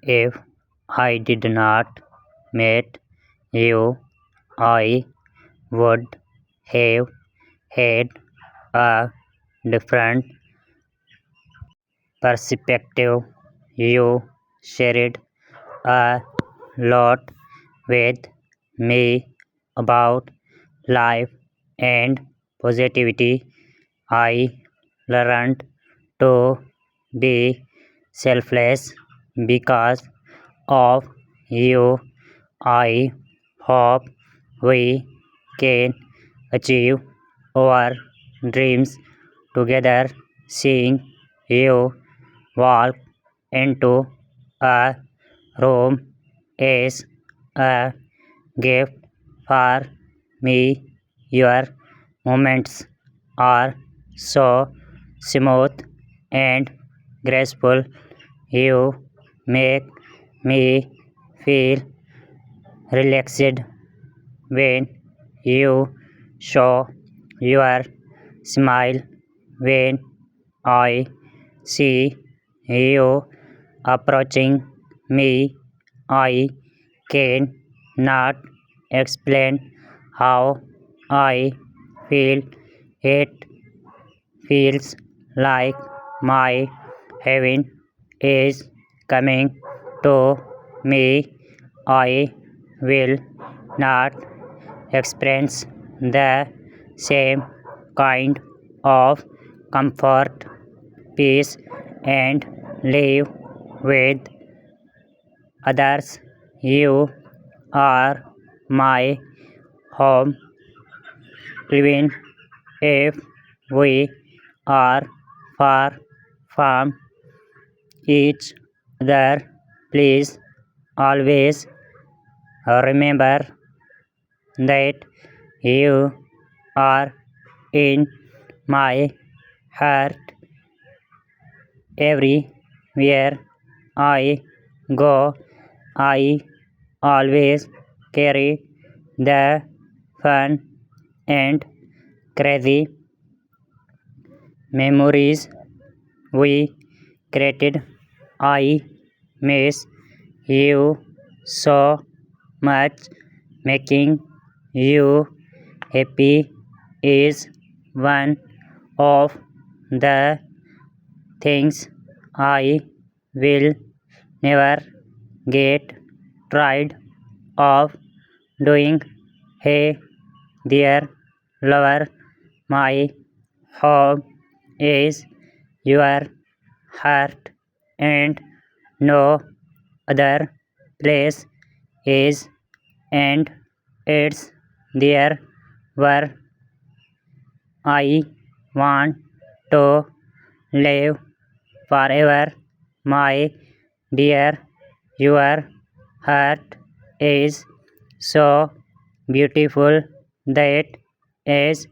If I did not meet you, I would have had a different perspective. You shared a lot with me about life and positivity. I learned to be selfless because of you. I hope we can achieve our dreams together. Seeing you walk into a room is a gift for me. Your moments are so smooth and graceful. You make me feel relaxed when you show your smile. When I see you approaching me, I cannot explain how I feel. It feels like my heaven is coming to me. I will not experience the same kind of comfort, peace, and live with others. You are my home, even if we are far from each other. Please always remember that you are in my heart. Everywhere I go, I always carry the fun and crazy memories we created. I miss you so much. Making you happy is one of the things I will never get tired of doing. Hey, dear lover, my home is your heart, and no other place is, and it's there where I want to live forever. My dear, your heart is so beautiful that is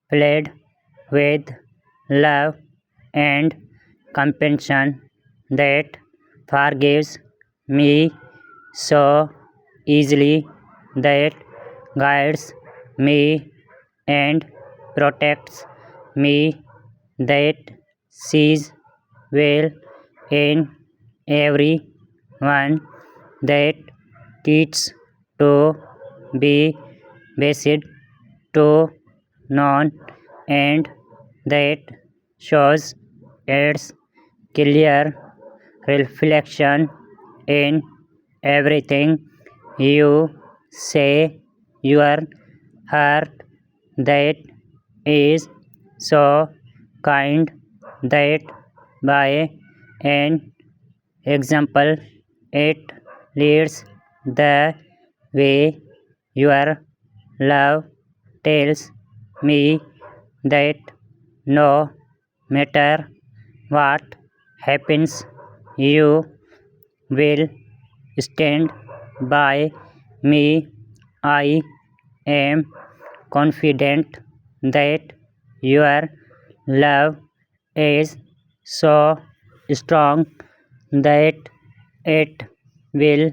filled with love and compassion that forgives me so easily, that guides me and protects me, that sees well in everyone, that teaches to be basic to none, and that shows its clear reflection in everything you say. Your heart that is so kind, that by an example it leads the way. Your love tells me that no matter what happens, you will stand by me. I am confident that your love is so strong that it will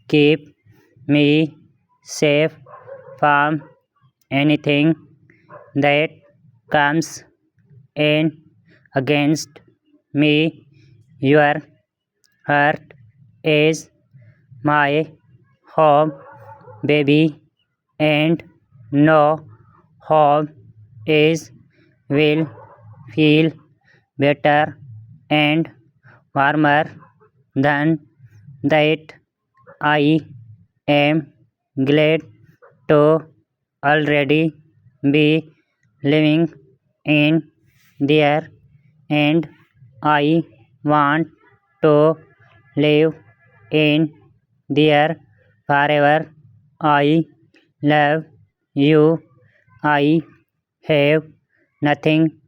keep me safe from anything that comes in against me. Your heart is my home, baby, and no home is will feel better and warmer than that. I am glad to already be living in there, and I want to live in there forever. I love you. I have nothing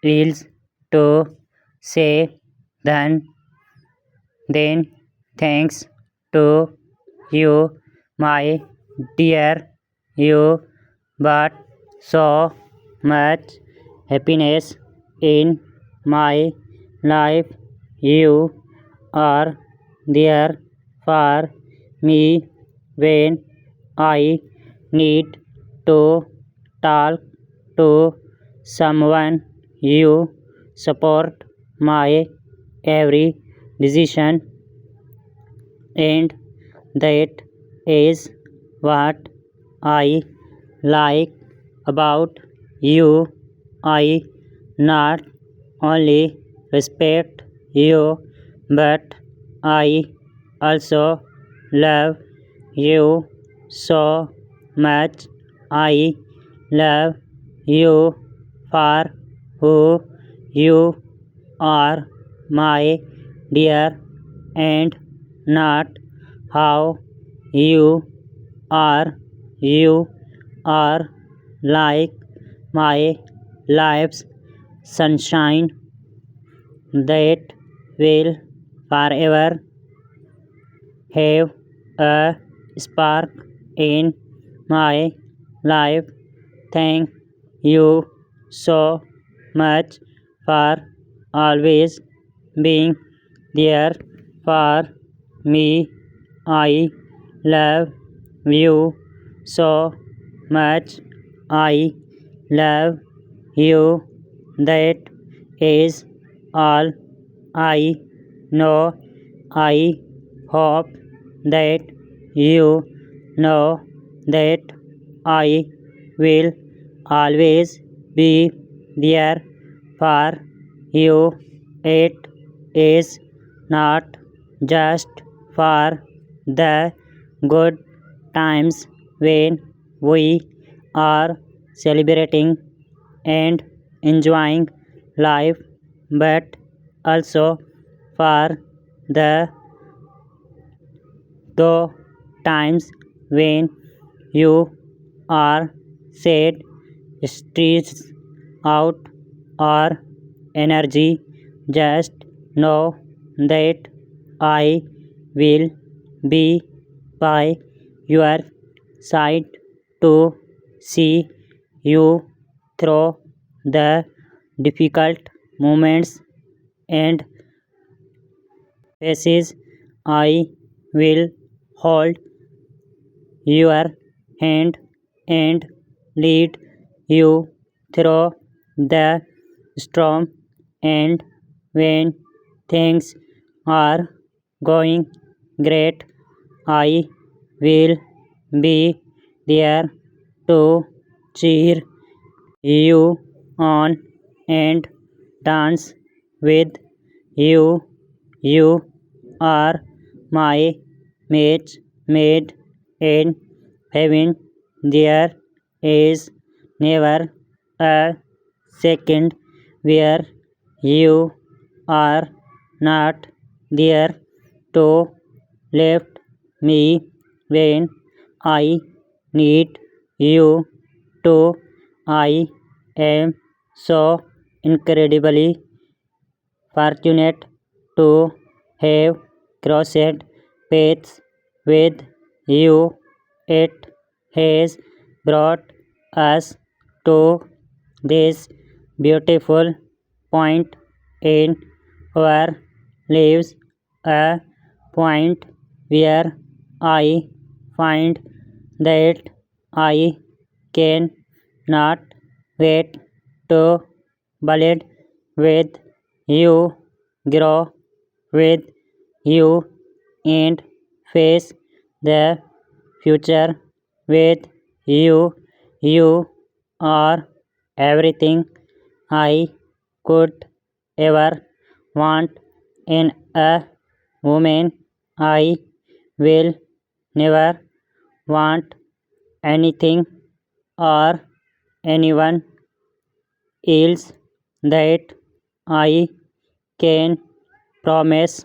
else to say than then thanks to you, my dear. You brought so much happiness in my life. You are there for me when I need to talk to someone. You support my every decision, and that is what I like about you. I not only respect you, but I also love you so much. I love you for who you are, my dear, and not how you are. You are like my life's sunshine that will forever have a spark in my life. Thank you so much for always being there for me. I love you so much. I love you. That is all I know. I hope that you know that I will always be there for you. It is not just for the good times when we are celebrating and enjoying life, but also for the though times when you are sad, stressed out, or energy, just know that I will be by your side to see you through the difficult moments and phases. I will hold your hand and lead you through the storm, and when things are going great, I will be there to cheer you on and dance with you. You are my match made in heaven. There is never a second where you are not there to lift me when I need you to. I am so incredibly fortunate to have crossed paths with you. It has brought us to this beautiful point in our lives, a point where I find that I can not wait to build with you, grow with you, and face the future with you. You are everything I could ever want in a woman. I will never want anything or anyone else. That I can promise.